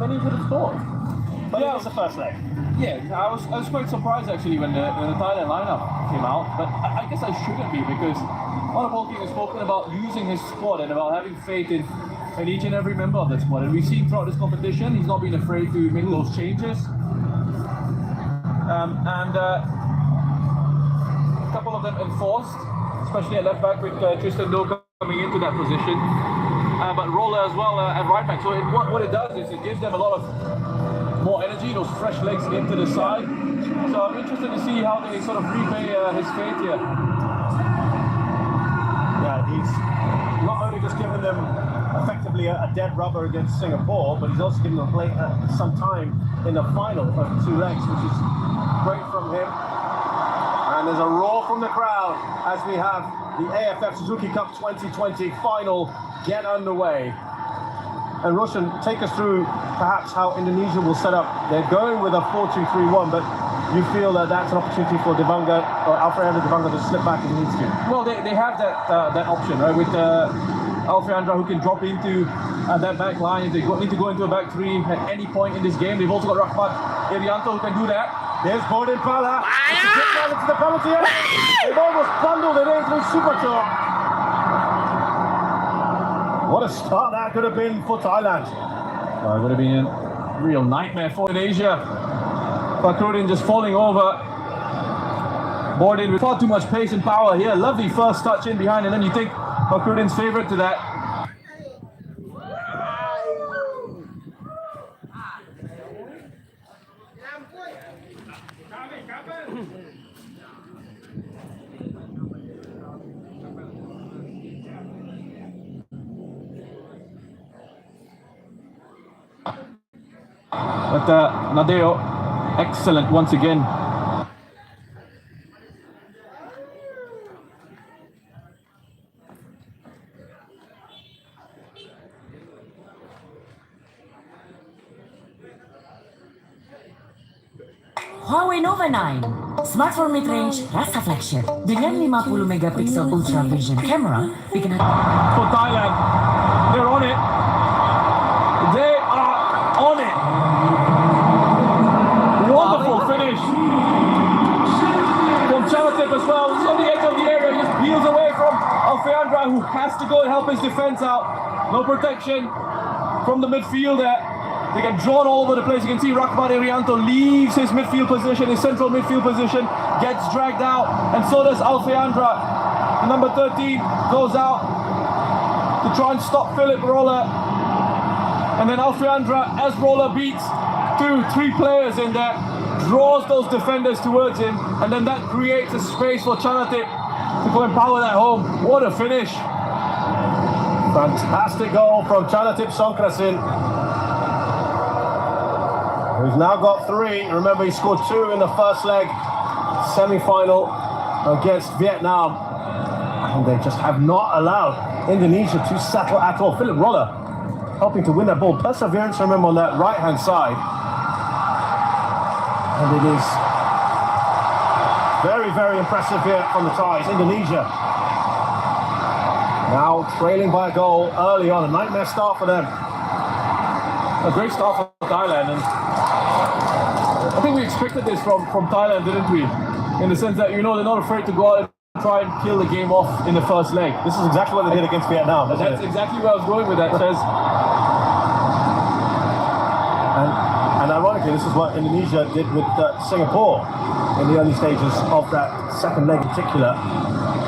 many would have thought. But Yeah. it was the first leg. Yeah, I was quite surprised actually when the Thailand lineup came out, but I guess I shouldn't be because Honorable King has spoken about using his squad and about having faith in each and every member of that squad. And we've seen throughout this competition, he's not been afraid to make those changes. A couple of them enforced, especially at left back with Tristan Doka coming into that position. But Roller as well at right back. So what it does is it gives them a lot of more energy, those fresh legs into the side. So I'm interested to see how they sort of repay his faith here. Yeah, he's not only just given them effectively a dead rubber against Singapore, but he's also given them some time in the final of 2 legs, which is great from him. And there's a roar from the crowd as we have the AFF Suzuki Cup 2020 final get underway. And Roshan, take us through perhaps how Indonesia will set up. They're going with a 4-2-3-1, but you feel that that's an opportunity for Devanga or Alfredo Devanga to slip back if he needs to. Well, they have that option, right? With Alfredo who can drop into that back line if they need to go into a back three at any point in this game. They've also got Rahmat Irianto who can do that. There's Gordon Pala. It's a kick down into the penalty area. They've almost bundled it in through Superchor. What a start that could have been for Thailand. It would have been a real nightmare for Indonesia. Fakhruddin just falling over. Boarded with far too much pace and power here. Lovely first touch in behind, and then you think Fakhruddin's favourite to that. But Nadeo, excellent once again. Huawei Nova 9, smartphone mid-range rasa flagship dengan 50 megapiksel ultra vision camera. For Thailand, they're on it. They are on it. Wonderful finish from Chalatip as well. He's on the edge of the area, just peels away from Alfeandra, who has to go and help his defense out. No protection from the midfielder. They get drawn all over the place. You can see Rahmat Irianto leaves his midfield position, his central midfield position, gets dragged out, and so does Alfeandra. Number 13 goes out to try and stop Philip Roller. And then Alfeandra, as Roller beats 2-3 players in there, draws those defenders towards him, and then that creates a space for Chanatip to go and power that home. What a finish. Fantastic goal from Chanatip Songkrasin, who's now got 3. Remember, he scored 2 in the first leg, semi-final against Vietnam. And they just have not allowed Indonesia to settle at all. Philip Roller helping to win that ball. Perseverance, remember, on that right-hand side. And it is very, very impressive here from the Thais. Indonesia now trailing by a goal early on. A nightmare start for them. A great start for Thailand, and I think we expected this from Thailand, didn't we? In the sense that, they're not afraid to go out and try and kill the game off in the first leg. This is exactly what they did against Vietnam. That's exactly where I was going with that, Chez. And ironically, this is what Indonesia did with Singapore in the early stages of that second leg in particular.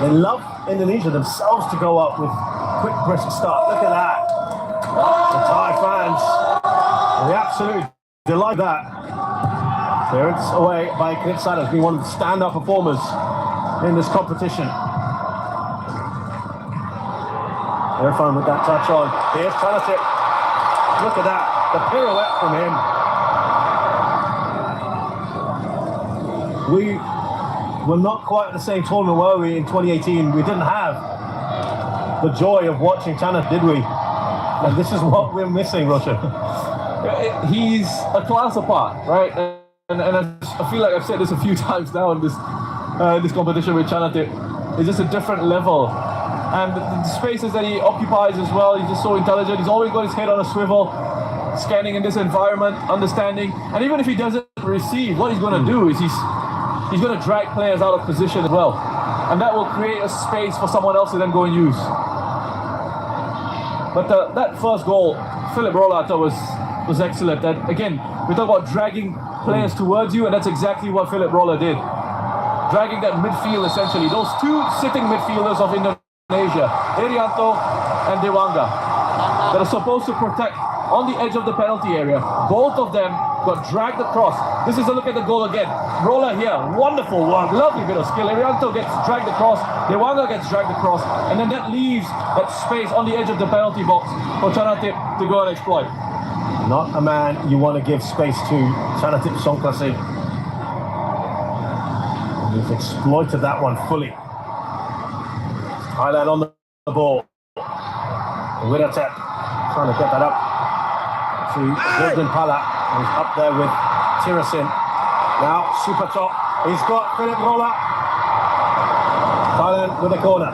They love Indonesia themselves to go up with quick, brisk start. Look at that. The Thai fans, they absolutely delight that. Clearance away by Knitsada, being one of the stand-up performers in this competition. They're fun with that touch on. Here's Chanatip. Look at that, the pirouette from him. We were not quite at the same tournament, were we, in 2018? We didn't have the joy of watching Chanatip, did we? And this is what we're missing, Roshan. He's a class apart, right? And I feel like I've said this a few times now in this competition with Chanatip. It's just a different level. And the spaces that he occupies as well, he's just so intelligent. He's always got his head on a swivel. scanning in this environment, understanding, and even if he doesn't receive, what he's going to do is he's going to drag players out of position as well, and that will create a space for someone else to then go and use. But that first goal, Philip Rolla, I thought was excellent. That again, we talk about dragging players towards you, and that's exactly what Philip Rolla did. Dragging that midfield essentially. Those two sitting midfielders of Indonesia, Irianto and Dewanga, that are supposed to protect on the edge of the penalty area. Both of them got dragged across. This is a look at the goal again. Rolla here, wonderful work, lovely bit of skill. Irianto gets dragged across, Dewanga gets dragged across, and then that leaves that space on the edge of the penalty box for Chanatip to go and exploit. Not a man you want to give space to, Chanatip Songklasi. He's exploited that one fully. Thailand on the ball. Wiratep trying to get that up to Golden Pala, who's up there with Tirasin. Now super top. He's got Philip Rolla. Thailand with a corner.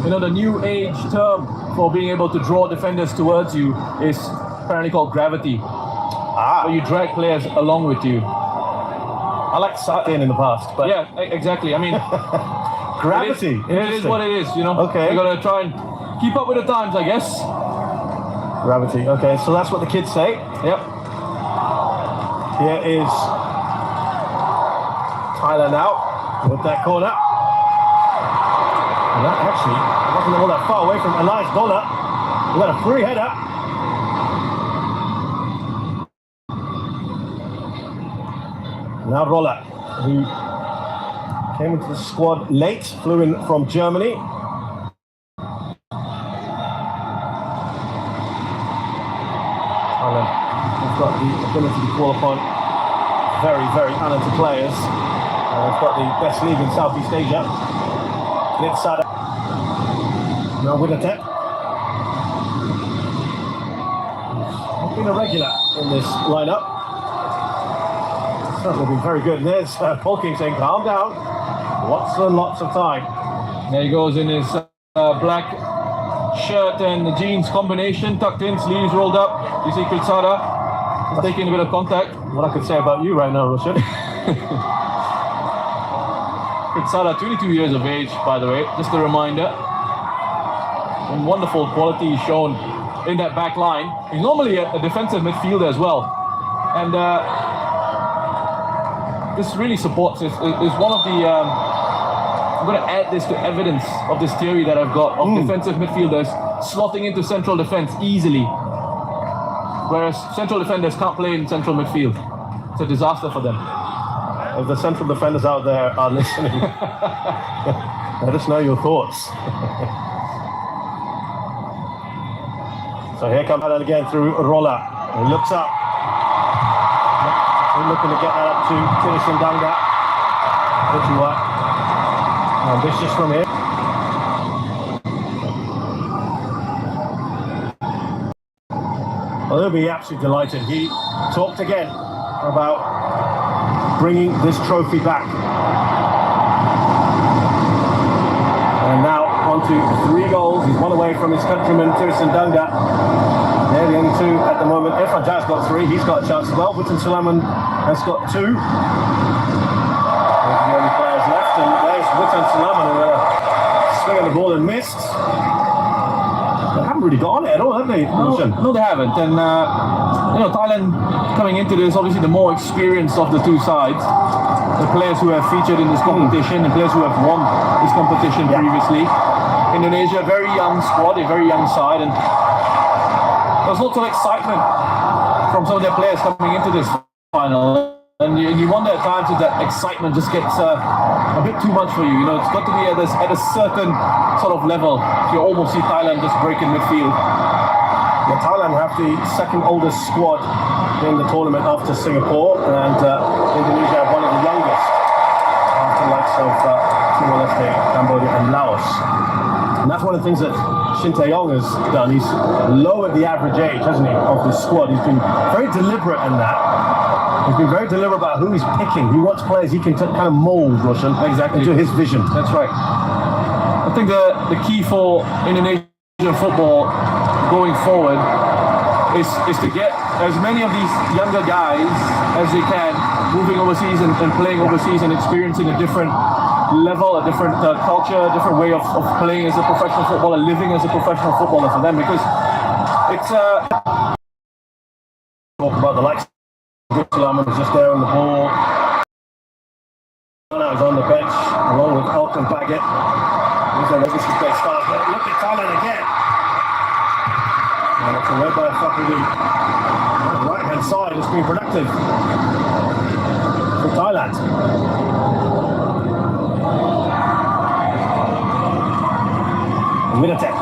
You know, the new age term for being able to draw defenders towards you is apparently called gravity. Where you drag players along with you. I like Satin in the past, but yeah, exactly. I mean, gravity. It is what it is, you know. Okay. You gotta try and keep up with the times, I guess. Gravity. Okay, so that's what the kids say. Yep. Here is Thailand now with that corner. And that actually wasn't all that far away from Elias Dollar. We got a free header. Now Rolla, who came into the squad late, flew in from Germany. Thailand has got the ability to call upon very, very talented players. They've got the best league in Southeast Asia. Sada. Now Wiratep. He's been a regular in this lineup. Certainly been very good. And there's Paul King saying, calm down. Lots and lots of time. There he goes in his black shirt and the jeans combination, tucked in, sleeves rolled up. You see Kulsada is taking a bit of contact. What I could say about you right now, Roshan. Kulsada, 22 years of age, by the way, just a reminder. Some wonderful quality shown in that back line. He's normally a defensive midfielder as well. And this really supports is one of the I'm going to add this to evidence of this theory that I've got of defensive midfielders slotting into central defense easily, whereas central defenders can't play in central midfield. It's a disaster for them. If the central defenders out there are listening, let us know your thoughts. So here comes Thailand again through Rolla. He looks up. We're looking to get that up to Tirasin Danga. Ambitious from here. Well, he'll be absolutely delighted. He talked again about bringing this trophy back. And now on to 3 goals. He's one away from his countryman, Tirasin Danga. They're the only 2 at the moment. Irfan Jazz got 3. He's got a chance as well. Butan Sulaiman has got 2. Those are the only players left. And there's Butan Sulaiman who swinging the ball and missed. They haven't really got on it at all, have they? No, they haven't. And Thailand coming into this, obviously the more experienced of the 2 sides, the players who have featured in this competition, the players who have won this competition previously. Indonesia, very young squad, a very young side, and there's lots of excitement from some of their players coming into this final. And you wonder at times if that excitement just gets a bit too much for you. You know, it's got to be at a certain sort of level. You almost see Thailand just breaking midfield. Yeah, Thailand have the second oldest squad in the tournament after Singapore, and Indonesia have one of the youngest after the likes of Timor-Leste, Cambodia and Laos. And that's one of the things that Shin Tae-yong has done. He's lowered the average age, hasn't he, of his squad. He's been very deliberate in that. He's been very deliberate about who he's picking. He wants players he can kind of mould, Roshan, into his vision. That's right. I think the key for Indonesia football going forward is to get as many of these younger guys as they can moving overseas and playing overseas and experiencing a different level, a different culture, a different way of playing as a professional footballer, living as a professional footballer for them, because it's talk about the likes of Sulaiman was just there on the ball. Now he's on the bench along with Untuk and Bagi. These are obviously great stars. Look at Thailand again. And it's a red by Fakudi. The right hand side has been productive for Thailand. Minatek.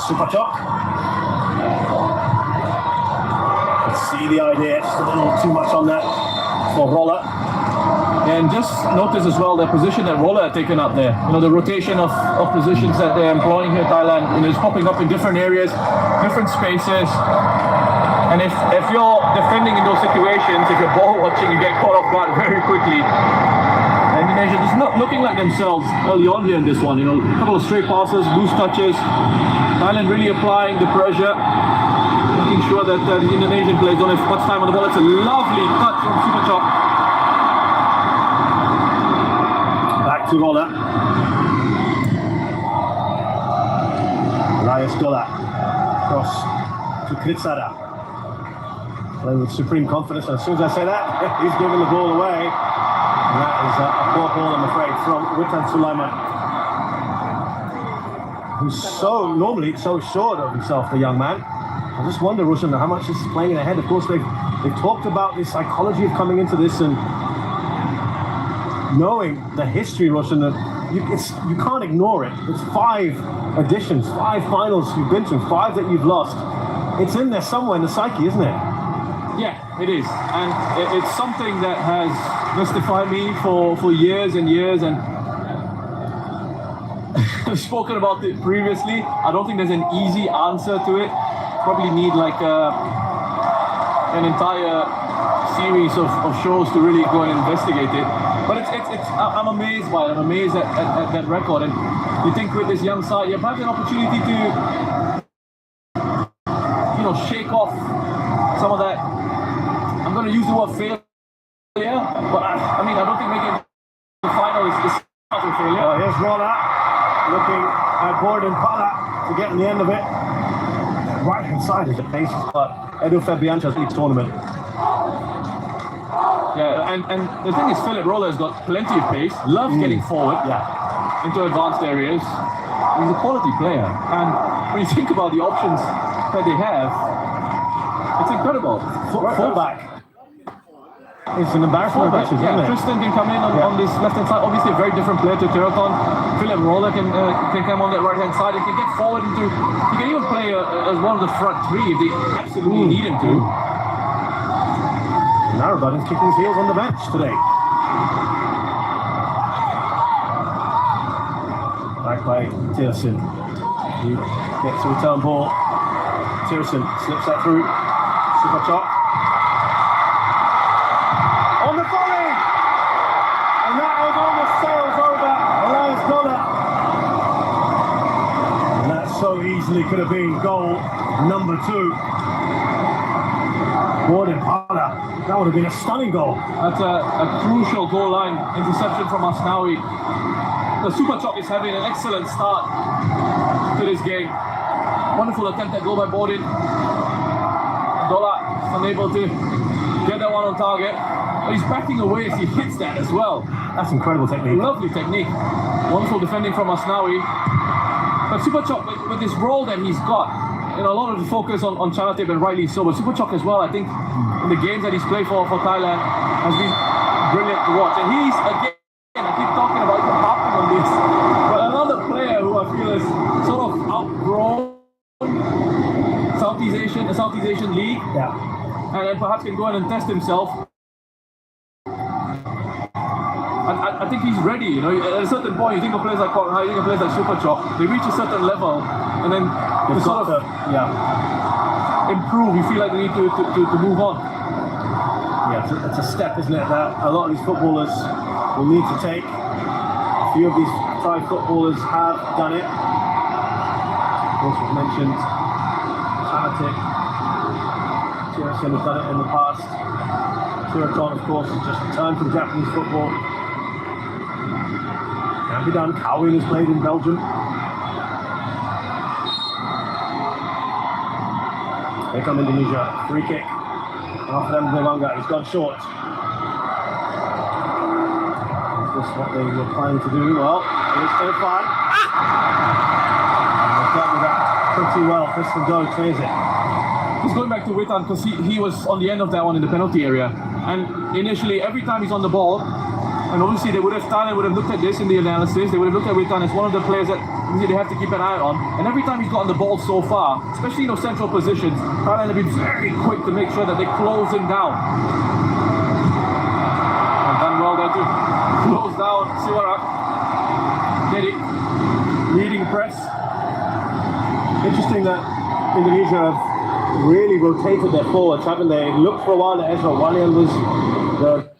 Super Chok. Let's see the idea, just a little too much on that for Roller. And just notice as well the position that Roller had taken up there. You know, the rotation of positions that they're employing here in Thailand, and it's popping up in different areas, different spaces. And if you're defending in those situations, if you're ball watching, you get caught off guard very quickly. Indonesia just not looking like themselves early on here in this one. You know, a couple of straight passes, loose touches. Thailand really applying the pressure, making sure that the Indonesian players don't have much time on the ball. It's a lovely touch from Super Chok. Back to Roller. Elias Dola. Cross to Kritsada. Playing with supreme confidence. And as soon as I say that, he's giving the ball away. And that is a poor ball, I'm afraid, from Witan Sulaiman, who's normally so sure of himself, the young man. I just wonder, Roshan, how much this is playing in their head. Of course, they've talked about the psychology of coming into this and knowing the history, Roshan, that you can't ignore it. It's 5 editions, 5 finals you've been to, 5 that you've lost. It's in there somewhere in the psyche, isn't it? Yeah, it is. And it's something that has mystified me for years and years, and I've spoken about it previously. I don't think there's an easy answer to it. Probably need like an entire series of shows to really go and investigate it. But I'm amazed by it. I'm amazed at that record. And you think with this young side, you have an opportunity to, you know, shake off some of that. I'm going to use the word failure, but I mean, I don't think making the final is a failure. Oh, here's Roller looking at Gordon Pala to get in the end of it. Right hand side is the pace, but Edu Fabianca's league tournament. Yeah, and the thing is, Philip Roller has got plenty of pace, loves getting forward into advanced areas. He's a quality player, and when you think about the options that they have, it's incredible. Fullback. It's an embarrassment of riches, isn't it? Tristan can come in on this left-hand side. Obviously, a very different player to Theraton. Philip Roller can come on that right-hand side. He can get forward into. He can even play as one of the front 3 if they absolutely need him to. Narrowbutton's kicking his heels on the bench today. Back by Tilson. He gets a return ball. Tilson slips that through. Super Chok. On the volley! And that almost sails over Elias Dola. And that so easily could have been goal number 2. Gordon Pala. That would have been a stunning goal. That's a crucial goal line interception from Asnawi. The Super Chok is having an excellent start to this game. Wonderful attempt at goal by Borden. Dola unable to get that one on target. But he's backing away as he hits that as well. That's incredible technique. Lovely technique. Wonderful defending from Asnawi. But Super Chok, with this role that he's got, you know, a lot of the focus on Chanatip, and rightly so, but Super Chok as well, I think, in the games that he's played for Thailand, has been brilliant to watch. And he's, again, I keep talking about harping on this, but another player who I feel is sort of outgrown the Southeast Asian League, and then perhaps can go in and test himself. I think he's ready, you know. At a certain point, you think of players like Kok Hai, you think of players like Super Chok, they reach a certain level, and then they sort of improve. You feel like they need to move on. Yeah, it's a step, isn't it, that a lot of these footballers will need to take. few of these Thai footballers have done it. Of course, we've mentioned Sanatik. Chirasen has done it in the past. Chiraton, of course, has just returned from Japanese football. Can be done. Kowin has played in Belgium. Here come Indonesia. Free kick. After them, Devanga. He's gone short. Is this what they were planning to do? Well, it's still fine. They've dealt with that pretty well. Kristen Doe clears it. He's going back to Witan because he was on the end of that one in the penalty area. And initially, every time he's on the ball, and obviously Thailand would have looked at this in the analysis, they would have looked at Witan as one of the players that obviously they have to keep an eye on. And every time he's gotten the ball so far, especially in those central positions, Thailand have been very quick to make sure that they close him down. And done well there too. Close down Siwarak. Dedi, leading press. Interesting that Indonesia have really rotated their forwards, haven't they? It looked for a while that Ezra Walian was the